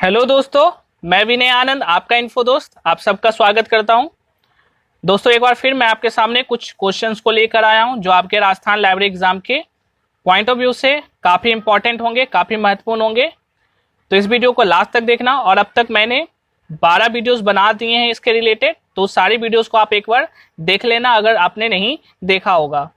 Hello दोस्तों, मैं विनय आनंद आपका इन्फो दोस्त आप सबका स्वागत करता हूं। दोस्तों एक बार फिर मैं आपके सामने कुछ क्वेश्चंस को लेकर आया हूं जो आपके राजस्थान लाइब्रेरी एग्जाम के पॉइंट ऑफ व्यू से काफ़ी इंपॉर्टेंट होंगे, काफ़ी महत्वपूर्ण होंगे। तो इस वीडियो को लास्ट तक देखना। और अब तक मैंने 12 वीडियोस बना दिए हैं इसके रिलेटेड, तो सारी वीडियोस को आप एक बार देख लेना अगर आपने नहीं देखा होगा।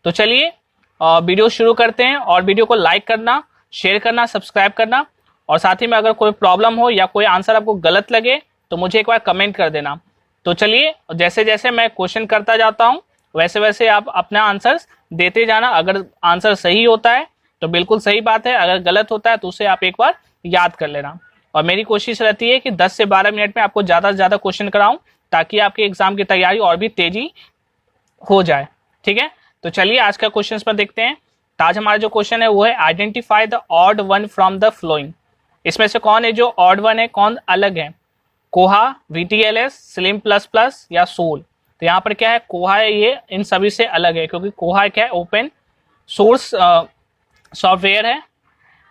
तो चलिए वीडियो शुरू करते हैं। और वीडियो को लाइक करना, शेयर करना, सब्सक्राइब करना, और साथ ही में अगर कोई प्रॉब्लम हो या कोई आंसर आपको गलत लगे तो मुझे एक बार कमेंट कर देना। तो चलिए, जैसे जैसे मैं क्वेश्चन करता जाता हूं वैसे वैसे आप अपना आंसर्स देते जाना। अगर आंसर सही होता है तो बिल्कुल सही बात है, अगर गलत होता है तो उसे आप एक बार याद कर लेना। और मेरी कोशिश रहती है कि 10 से 12 मिनट में आपको ज़्यादा से ज़्यादा क्वेश्चन कराऊं ताकि आपके एग्जाम की तैयारी और भी तेजी हो जाए। ठीक है, तो चलिए आज का क्वेश्चन पर देखते हैं। तो आज हमारा जो क्वेश्चन है वो है identify the odd one from the flowing. इसमें से कौन है जो ऑड वन है, कौन अलग है? कोहा, VTLS, स्लिम प्लस प्लस या सोल। तो यहाँ पर क्या है, कोहा है, ये इन सभी से अलग है क्योंकि कोहा क्या है, ओपन सोर्स सॉफ्टवेयर है।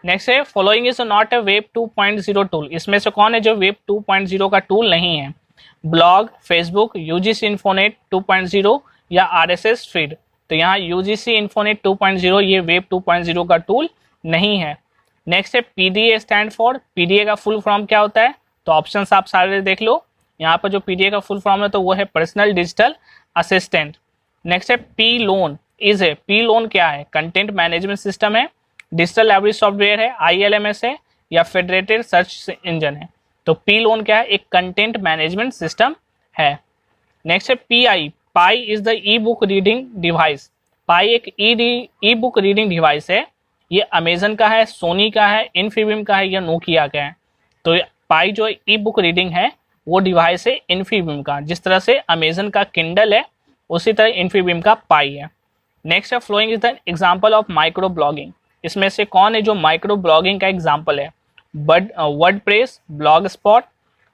नेक्स्ट है following is not a web 2.0 tool. इसमें से कौन है जो वेब 2.0 का टूल नहीं है? ब्लॉग, फेसबुक, UGC इन्फोनेट 2.0 या RSS फीड। तो यहाँ UGC इन्फोनेट 2.0 ये वेब 2.0 का टूल नहीं है। नेक्स्ट है PDA स्टैंड फॉर। PDA का फुल फॉर्म क्या होता है? तो ऑप्शंस आप सारे देख लो। यहाँ पर जो PDA का फुल फॉर्म है तो वो है पर्सनल डिजिटल असिस्टेंट। नेक्स्ट है P-लोन इज है। P-लोन क्या है? कंटेंट मैनेजमेंट सिस्टम है, डिजिटल लाइब्रेरी सॉफ्टवेयर है, ILMS है या फेडरेटेड सर्च इंजन है। तो P-लोन क्या है? एक कंटेंट मैनेजमेंट सिस्टम है। नेक्स्ट है PI। Pi is the e book reading device. Pi एक ई बुक रीडिंग डिवाइस है। ये अमेजन का है, सोनी का है, इन्फीबीम का है या नोकिया का है। तो पाई जो ई बुक रीडिंग है वो डिवाइस है इन्फीबीम का। जिस तरह से अमेजन का किंडल है उसी तरह इन्फीबीम का पाई है। नेक्स्ट है following is the example of micro blogging. इसमें से कौन है जो माइक्रो ब्लॉगिंग का एग्जाम्पल है? WordPress, blog spot,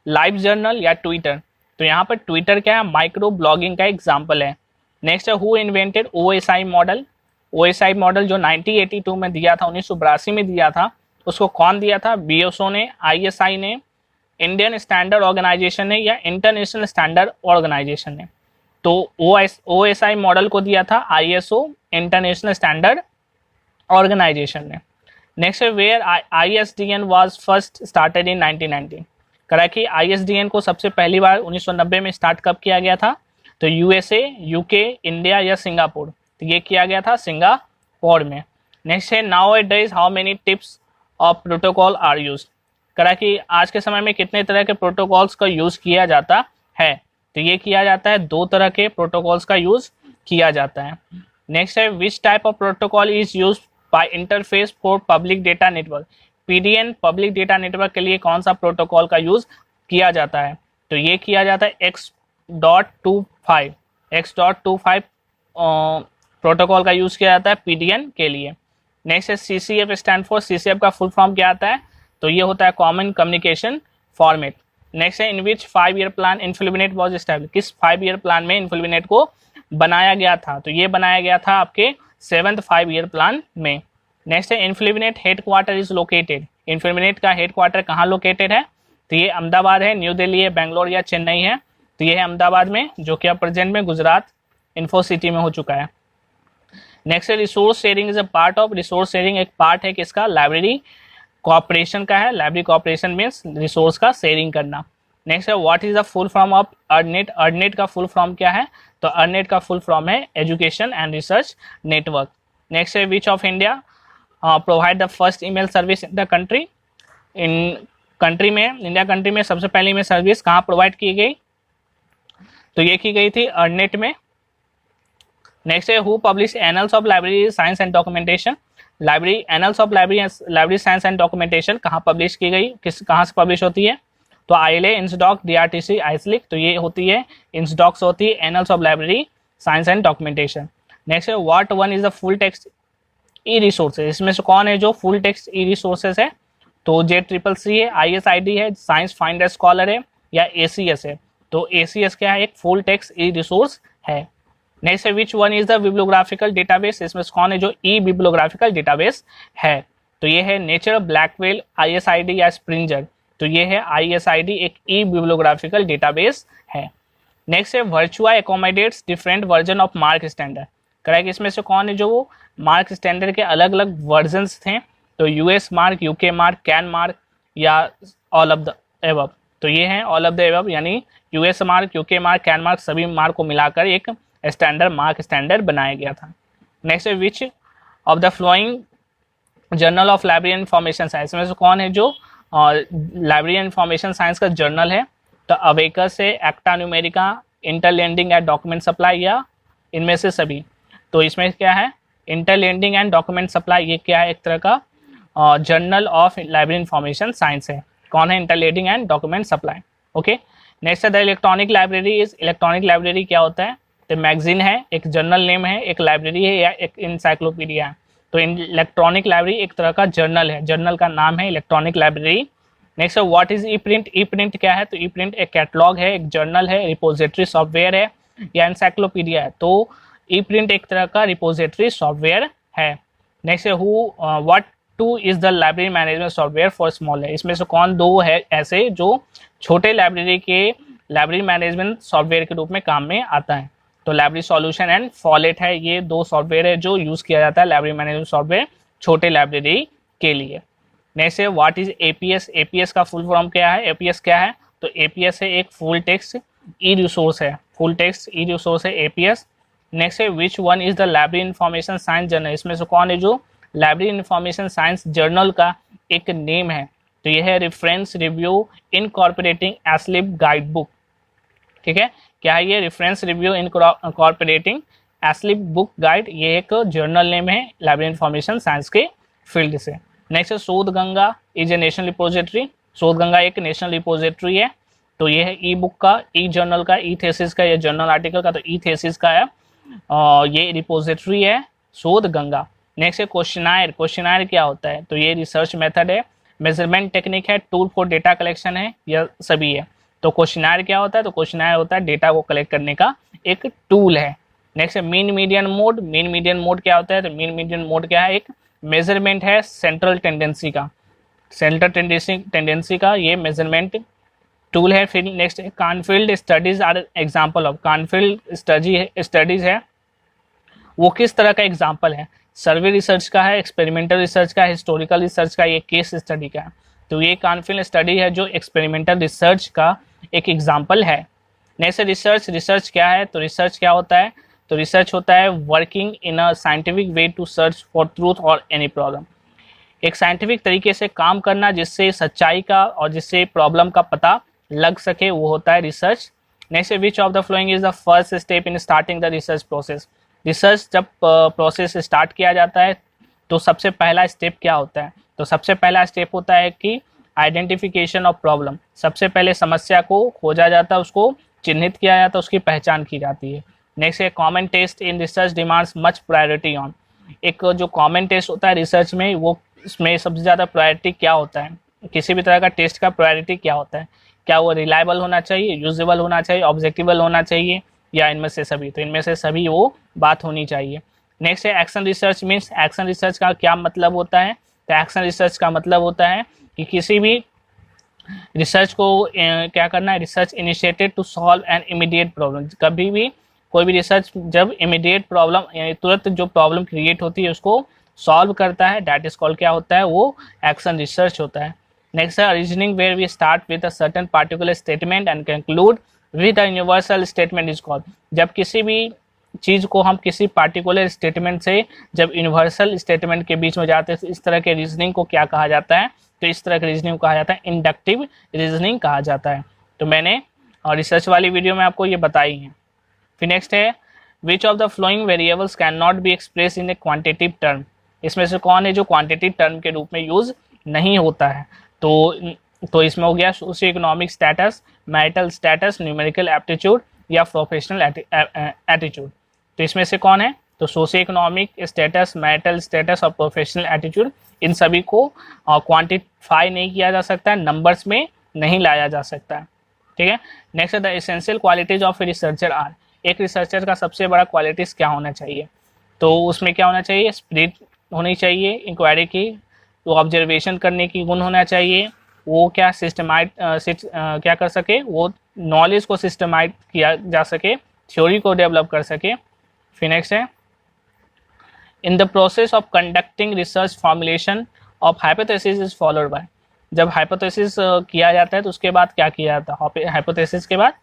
live journal या ट्विटर। तो यहाँ पर ट्विटर क्या है, माइक्रो ब्लॉगिंग का एग्जाम्पल है। नेक्स्ट है who invented OSI model. OSI model जो 1982 में दिया था, 1982 में दिया था, उसको कौन दिया था? BSO ने, ISI ने, इंडियन स्टैंडर्ड ऑर्गेनाइजेशन ने या इंटरनेशनल स्टैंडर्ड ऑर्गेनाइजेशन ने। तो OSI मॉडल को दिया था ISO, इंटरनेशनल स्टैंडर्ड ऑर्गेनाइजेशन ने। नेक्स्ट है where ISDN was first started in 1990। करा कि ISDN को सबसे पहली बार 1990 में स्टार्ट कब किया गया था? तो USA, UK, इंडिया या सिंगापुर। तो ये किया गया था सिंगापुर में। नेक्स्ट है nowadays how many types of protocol are used. करा कि आज के समय में कितने तरह के प्रोटोकॉल्स का यूज किया जाता है? तो ये किया जाता है 2 तरह के प्रोटोकॉल्स का यूज किया जाता है। नेक्स्ट है which type of protocol is use by interface for public data network. PDN public data network के लिए कौन सा प्रोटोकॉल का यूज किया जाता है? तो ये किया जाता है X.25 प्रोटोकॉल का यूज किया जाता है PDN के लिए। नेक्स्ट है CCF स्टैंड फॉर। CCF का फुल फॉर्म क्या आता है? तो ये होता है कॉमन कम्युनिकेशन फॉर्मेट। नेक्स्ट है इन विच 5 ईयर प्लान इन्फ्लुमिनेट वॉज एस्टैब्लिश। किस 5 ईयर प्लान में इन्फ्लुमिनेट को बनाया गया था? तो ये बनाया गया था आपके 7th 5 ईयर प्लान में। नेक्स्ट है इन्फ्लुमिनेट हेडक्वार्टर इज लोकेटेड। इन्फ्लुमिनेट का हेडक्वार्टर कहाँ लोकेटेड है? तो ये अहमदाबाद है, न्यू दिल्ली है, बेंगलोर या चेन्नई है। तो ये है अहमदाबाद में, जो कि अब प्रेजेंट में गुजरात इन्फो सिटी में हो चुका है। नेक्स्ट है resource sharing is a part of. Resource sharing एक पार्ट है किसका? लाइब्रेरी कॉपरेशन का है। लाइब्रेरी कॉपरेशन मीन्स रिसोर्स का शेयरिंग करना। नेक्स्ट है what is the full form of ERNET. ERNET का फुल फॉर्म क्या है? तो अर्डनेट का फुल फॉर्म है education and research network. Next है which of India provide the first email service in the country. In country में, India country में सबसे पहले ईमेल सर्विस कहाँ प्रोवाइड की गई? तो ये की गई थी अर्डनेट में। नेक्स्ट है who publish annuls of library science and documentation. Library annuls of library science and documentation कहाँ पब्लिश की गई, कहाँ से पब्लिश होती है? तो ILA, इंसडॉक, DRTC, आइसलिक। तो ये होती है इंसडॉक से होती है annals of library science and documentation. Next है what one is the full text e resources. इसमें से कौन है जो फुल टेक्स्ट ई रिसोर्सेज है? तो JCCC है, ISID है, साइंस फाइंडर स्कॉलर है या ACS है। तो ACS क्या है? एक फुल टेक्स्ट ई रिसोर्स है। नेक्स्ट है which one is the bibliographical database. इसमें से कौन है जो ई बिब्लियोग्राफिकल डेटाबेस है? तो ये है नेचर, ब्लैकवेल, ISID या स्प्रिंगर। तो ये है ISID, एक ई बिब्लियोग्राफिकल डेटाबेस है। नेक्स्ट है Virtua accommodates different version of MARC standard. Correct, इसमें से कौन है जो वो मार्क स्टैंडर्ड के अलग अलग वर्जन्स थे, तो US mark, UK mark, can mark या ऑल ऑफ द एबव। तो ये है ऑल ऑफ द एबव, यानी US mark, UK mark, can mark सभी मार्क को मिलाकर एक स्टैंडर्ड मार्क स्टैंडर्ड बनाया गया था। नेक्स्ट है which of the flowing journal of library information science में से कौन है जो लाइब्रेरी इंफॉर्मेशन साइंस का जर्नल है, तो अवेकस है, एक्टा न्यूमेरिका, इंटरलैंडिंग एंड डॉक्यूमेंट सप्लाई या इनमें से सभी। तो इसमें क्या है इंटरलैंडिंग एंड डॉक्यूमेंट सप्लाई, ये क्या है एक तरह का journal of library information science है। कौन है interlending and document supply. Okay, next है the electronic library is, electronic library क्या होता है, तो मैगजीन है, एक जर्नल नेम है, एक लाइब्रेरी है या एक इंसाइक्लोपीडिया है। तो इलेक्ट्रॉनिक लाइब्रेरी एक तरह का जर्नल है, जर्नल का नाम है इलेक्ट्रॉनिक लाइब्रेरी। नेक्स्ट है what is E print, E print क्या है, तो ई प्रिंट एक कैटलॉग है, एक जर्नल है, रिपोजिटरी सॉफ्टवेयर है या इंसाइक्लोपीडिया है। तो ई प्रिंट एक तरह का रिपोजिटरी सॉफ्टवेयर है। नेक्स्ट है who what two is the library management software for small है, इसमें से कौन दो है ऐसे जो छोटे लाइब्रेरी के लाइब्रेरी मैनेजमेंट सॉफ्टवेयर के रूप में काम में आता है। तो लाइब्रेरी सॉल्यूशन एंड फॉलेट है, ये दो सॉफ्टवेयर है जो यूज किया जाता है लाइब्रेरी मैनेजमेंट सॉफ्टवेयर छोटे लाइब्रेरी के लिए। नेक्स्ट है व्हाट इज APS, APS का फुल फॉर्म क्या है, APS क्या है, तो APS है एक फुल टेक्स्ट ई रिसोर्स है, फुल टेक्स्ट ई रिसोर्स है APS। नेक्स्ट है which one is the library information science journal, इसमें से कौन है जो लाइब्रेरी इंफॉर्मेशन साइंस जर्नल का एक नेम है, तो यह है reference review incorporating ASLIB guide book. ठीक है, क्या है ये reference review incorporating ASLIB book guide, ये एक जर्नल नेम है लाइब्रेरी इंफॉर्मेशन साइंस के फील्ड से। नेक्स्ट है Shodhganga is a national repository, Shodhganga एक नेशनल रिपोजिटरी है, तो ये है ई बुक का, ई जर्नल का, ई थेसिस का या जर्नल आर्टिकल का, तो ई थेसिस का है, ये रिपोजिटरी है शोध गंगा। नेक्स्ट है क्वेश्चनायर, क्वेश्चनायर क्या होता है, तो ये रिसर्च मेथड है, मेजरमेंट टेक्निक है, टूल फॉर डेटा कलेक्शन है, यह सभी है। तो क्वेश्चनायर क्या होता है, तो क्वेश्चनायर होता है डेटा को कलेक्ट करने का एक टूल है। नेक्स्ट है mean median mode, mean median mode क्या होता है, तो मीन मीडियन मोड क्या है, एक मेजरमेंट है सेंट्रल टेंडेंसी का, सेंट्रल टेंडेंसी का ये मेजरमेंट टूल है। फिर नेक्स्ट है cornfield studies are example of, cornfield studies है वो किस तरह का एग्जाम्पल है, सर्वे रिसर्च का है, एक्सपेरिमेंटल रिसर्च का है, हिस्टोरिकल रिसर्च का, ये केस स्टडी का है। तो ये कॉनफील्ड स्टडी है जो एक्सपेरिमेंटल रिसर्च का एक एग्जाम्पल है। नेक्स्ट रिसर्च, रिसर्च क्या है, तो रिसर्च क्या होता है, तो रिसर्च होता है working in a scientific way to search for truth और एनी प्रॉब्लम, एक साइंटिफिक तरीके से काम करना जिससे सच्चाई का और जिससे प्रॉब्लम का पता लग सके, वो होता है research. Next which of the following is the first step in starting the research process, research जब प्रोसेस स्टार्ट किया जाता है तो सबसे पहला स्टेप क्या होता है, तो सबसे पहला स्टेप होता है कि आइडेंटिफिकेशन ऑफ प्रॉब्लम, सबसे पहले समस्या को खोजा जाता है, उसको चिन्हित किया जाता है, उसकी पहचान की जाती है। नेक्स्ट है common test in research demands much priority on, एक जो कॉमन टेस्ट होता है रिसर्च में वो इसमें सबसे ज़्यादा प्रायोरिटी क्या होता है, किसी भी तरह का टेस्ट का प्रायोरिटी क्या होता है, क्या वो रिलायबल होना चाहिए, यूजेबल होना चाहिए, ऑब्जेक्टिवल होना चाहिए या इनमें से सभी, तो इनमें से सभी वो बात होनी चाहिए। नेक्स्ट है action research means, action research का क्या मतलब होता है, तो एक्शन रिसर्च का मतलब होता है कि किसी भी रिसर्च को क्या करना है, research initiated to solve an immediate problem, कभी भी कोई भी रिसर्च जब इमीडिएट प्रॉब्लम यानी तुरंत जो प्रॉब्लम क्रिएट होती है उसको सॉल्व करता है, दैट इज कॉल्ड क्या होता है, वो एक्शन रिसर्च होता है। नेक्स्ट है reasoning where we start with a certain particular statement and conclude with a universal statement is called, जब किसी भी चीज़ को हम किसी पार्टिकुलर स्टेटमेंट से जब यूनिवर्सल स्टेटमेंट के बीच में जाते हैं तो इस तरह के रीजनिंग को क्या कहा जाता है, तो इस तरह के रीजनिंग को कहा जाता है इंडक्टिव रीजनिंग कहा जाता है। तो मैंने रिसर्च वाली वीडियो में आपको ये बताई है। फिर नेक्स्ट है which of the flowing variables can not be express in A quantitative term, इसमें से कौन है जो क्वांटिटिव टर्म के रूप में यूज नहीं होता है, तो इसमें हो गया socio economic status, marital status, numerical aptitude या प्रोफेशनल एटीट्यूड। तो इसमें से कौन है, तो socio economic status, marital status और प्रोफेशनल एटीट्यूड, इन सभी को क्वांटिफाई नहीं किया जा सकता है, नंबर्स में नहीं लाया जा सकता है। ठीक है, next the essential qualities of a researcher are, एक रिसर्चर का सबसे बड़ा क्वालिटीज क्या होना चाहिए, तो उसमें क्या होना चाहिए, स्पिरिट होनी चाहिए इंक्वायरी की, तो ऑब्जर्वेशन करने की गुण होना चाहिए, वो क्या क्या कर सके, वो नॉलेज को सिस्टमाइज किया जा सके, थ्योरी को डेवलप कर सके। फिर नेक्स्ट है, in the process of conducting research formulation of hypothesis is followed by. जब हाइपोथेसिस किया जाता है तो उसके बाद क्या किया जाता है, हाइपोथेसिस के बाद,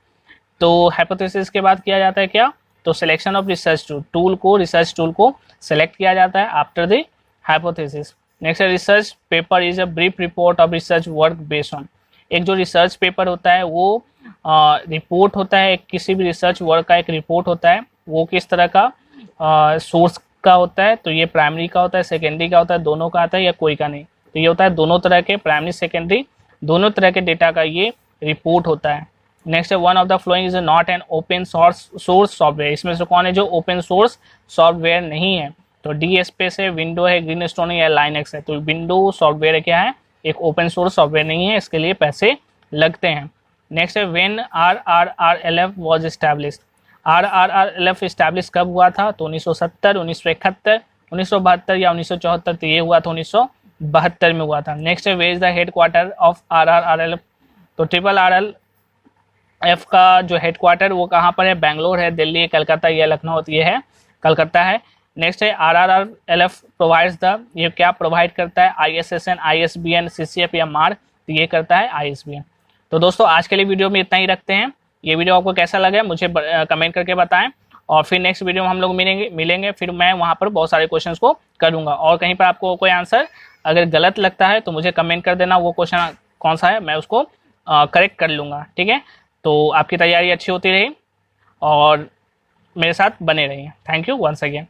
तो हाइपोथेसिस के बाद किया जाता है क्या, तो सिलेक्शन ऑफ रिसर्च टूल को, रिसर्च टूल को सेलेक्ट किया जाता है आफ्टर द हाइपोथेसिस। नेक्स्ट है, research paper is a brief report of research work based on. एक जो रिसर्च पेपर होता है वो रिपोर्ट होता है, किसी भी रिसर्च वर्क का एक रिपोर्ट होता है, वो किस तरह का सोर्स का होता है, तो ये प्राइमरी का होता है, सेकेंडरी का होता है, दोनों का आता है या कोई का नहीं, तो ये होता है दोनों तरह के, प्राइमरी सेकेंडरी दोनों तरह के डेटा का ये रिपोर्ट होता है। नेक्स्ट है, one of the following is not an open source software. इसमें से कौन है जो ओपन सोर्स सॉफ्टवेयर नहीं है, तो डी स्पेस है, विंडो है, ग्रीनस्टोन है या लाइनक्स है। तो विंडो सॉफ्टवेयर क्या है, एक ओपन सोर्स सॉफ्टवेयर नहीं है, इसके लिए पैसे लगते हैं। नेक्स्ट है, when RRRLF was established. RRRLF establish कब हुआ था, तो 1970, 1971, 1972 या 1974, तो ये हुआ था 1972 में हुआ था। नेक्स्ट है, where is the headquarter of RRRLF। तो RRRLF का जो हेडक्वार्टर वो कहाँ पर है, बेंगलोर है, दिल्ली है, कलकत्ता या लखनऊ, ये है कलकत्ता है। नेक्स्ट है, RRRLF प्रोवाइड्स द, ये क्या प्रोवाइड करता है, ISSN, ISBN, CCF या मार्क, तो ये करता है ISBN। तो दोस्तों आज के लिए वीडियो में इतना ही रखते हैं। ये वीडियो आपको कैसा लगा मुझे कमेंट करके बताएं, और फिर नेक्स्ट वीडियो में हम लोग मिलेंगे, फिर मैं वहाँ पर बहुत सारे क्वेश्चंस को करूँगा, और कहीं पर आपको कोई आंसर अगर गलत लगता है तो मुझे कमेंट कर देना, वो क्वेश्चन कौन सा है मैं उसको करेक्ट कर लूँगा, ठीक है। तो आपकी तैयारी अच्छी होती रही और मेरे साथ बने रहिए। Thank you once again.